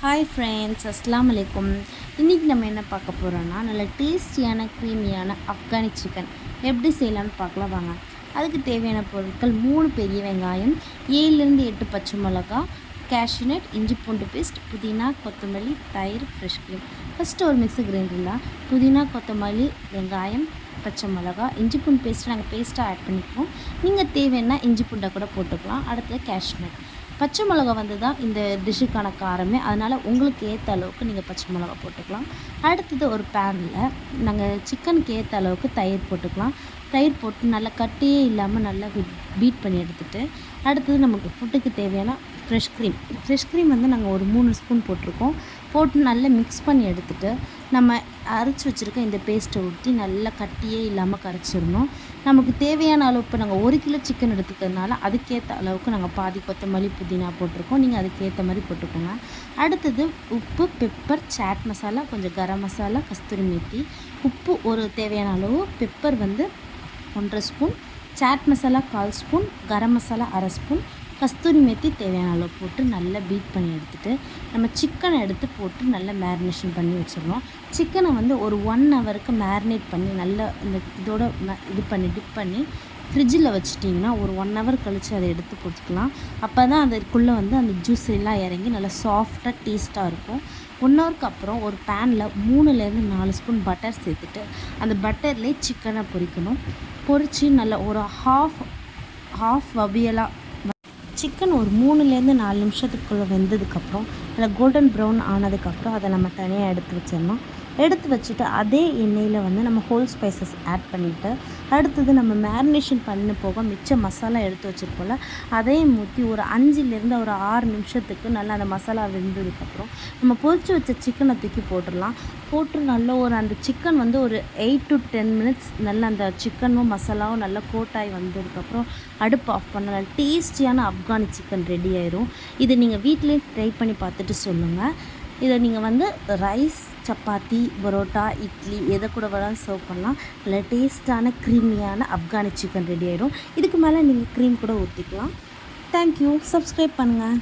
Hi friends, அஸ்ஸலாமு அலைக்கும். இன்றைக்கி நம்ம என்ன பார்க்க போகிறோன்னா, நல்ல டேஸ்டியான க்ரீமியான ஆப்கானி சிக்கன் எப்படி செய்யலாம்னு பார்க்கலாம் வாங்க. அதுக்கு தேவையான பொருட்கள் 3 பெரிய வெங்காயம், 7லேருந்து 8 பச்சை மிளகா, கேஷ்யூநட், இஞ்சி பூண்டு பேஸ்ட், புதினா, கொத்தமல்லி, தயிர், ஃப்ரெஷ் க்ரீம். ஃபஸ்ட்டு ஒரு மிக்ஸி கிரைண்டரில் புதினா, கொத்தமல்லி, வெங்காயம், பச்சை மிளகா, இஞ்சி பூண்டு பேஸ்ட்டு நாங்கள் பேஸ்ட்டாக ஆட் பண்ணிக்குவோம். நீங்கள் தேவைன்னா இஞ்சி பூண்டை கூட போட்டுக்கலாம். அடுத்தது கேஷ்யூநட். பச்சை மிளகா வந்து தான் இந்த டிஷ்ஷுக்கான காரமே, அதனால் உங்களுக்கு ஏற்ற அளவுக்கு நீங்கள் பச்சை மிளகா போட்டுக்கலாம். அடுத்தது ஒரு பேனில் நாங்கள் சிக்கனுக்கு ஏற்ற அளவுக்கு தயிர் போட்டுக்கலாம். தயிர் போட்டு நல்லா கட்டியே இல்லாமல் நல்லா பீட் பண்ணி எடுத்துகிட்டு, அடுத்தது நமக்கு ஃபுட்டுக்கு தேவையான ஃப்ரெஷ் க்ரீம் வந்து நாங்கள் ஒரு 3 ஸ்பூன் போட்டிருக்கோம். போட்டு நல்லா மிக்ஸ் பண்ணி எடுத்துகிட்டு, நம்ம அரைச்சி வச்சுருக்க இந்த பேஸ்ட்டை ஊற்றி நல்லா கட்டியே இல்லாமல் கரைச்சிடணும். நமக்கு தேவையான அளவு இப்போ நாங்கள் 1 கிலோ சிக்கன் எடுத்துக்கிறதுனால அதுக்கேற்ற அளவுக்கு நாங்கள் பாதி கொத்தமல்லி, புதினா போட்டிருக்கோம். நீங்கள் அதுக்கேற்ற மாதிரி போட்டுக்கோங்க. அடுத்தது உப்பு, பெப்பர், சாட் மசாலா, கொஞ்சம் கரம் மசாலா, கஸ்தூரி மேத்தி, உப்பு ஒரு தேவையான அளவு, பெப்பர் வந்து 1.5 spoon, chat masala 1/4 spoon, garam masala 1/2 spoon, கஸ்தூரி மேத்தி தேவையான அளவு போட்டு நல்லா பீட் பண்ணி எடுத்துகிட்டு, நம்ம சிக்கனை எடுத்து போட்டு நல்லா மேரினேஷன் பண்ணி வச்சிடணும். சிக்கனை வந்து ஒரு 1 ஹவருக்கு மேரினேட் பண்ணி நல்லா இந்த இதோட டிப் பண்ணி ஃப்ரிட்ஜில் வச்சுட்டிங்கன்னா ஒரு 1 ஹவர் கழித்து அதை எடுத்து போட்டுக்கலாம். அப்போ தான் அதுக்குள்ளே வந்து அந்த ஜூஸ் எல்லாம் இறங்கி நல்லா சாஃப்டாக டேஸ்ட்டாக இருக்கும். 1 ஹவருக்கு அப்புறம் ஒரு பேனில் 3லேருந்து 4 ஸ்பூன் பட்டர் சேர்த்துட்டு, அந்த பட்டர்லேயே சிக்கனை பொரிக்கணும். பொரித்து நல்லா ஒரு ஹாஃப் வபியலாக சிக்கன் ஒரு 3லேருந்து 4 நிமிஷத்துக்குள்ளே வெந்ததுக்கப்புறம் நல்லா கோல்டன் ப்ரௌன் ஆனதுக்கப்புறம் அதை நம்ம தனியாக எடுத்து வச்சிடணும். எடுத்து வச்சுட்டு அதே எண்ணெயில் வந்து நம்ம ஹோல் ஸ்பைசஸ் ஆட் பண்ணிவிட்டு, அடுத்தது நம்ம மேரினேஷன் பண்ண போக மிச்ச மசாலா எடுத்து வச்சுருப்போம்ல, அதையும் ஊற்றி ஒரு 5லேருந்து ஒரு 6 நிமிஷத்துக்கு நல்லா அந்த மசாலா வெந்ததுக்கப்புறம் நம்ம பொரித்து வச்ச சிக்கனை தூக்கி போட்டுடலாம். போட்டு நல்லா அந்த சிக்கன் வந்து ஒரு 8 to 10 மினிட்ஸ் நல்லா அந்த சிக்கனும் மசாலாவும் நல்லா கோட்டாகி வந்ததுக்கப்புறம் அடுப்பு ஆஃப் பண்ணலாம். டேஸ்டியான ஆப்கானி சிக்கன் ரெடி ஆயிரும். இதை நீங்கள் வீட்டிலே ட்ரை பண்ணி பார்த்துட்டு சொல்லுங்கள். இதை நீங்கள் வந்து ரைஸ், சப்பாத்தி, பரோட்டா, இட்லி எதை கூட வேணாலும் சர்வ் பண்ணலாம். நல்ல டேஸ்ட்டான க்ரீமியான ஆப்கானி சிக்கன் ரெடி ஆயிடும். இதுக்கு மேலே நீங்கள் க்ரீம் கூட ஊற்றிக்கலாம். தேங்க்யூ. சப்ஸ்கிரைப் பண்ணுங்கள்.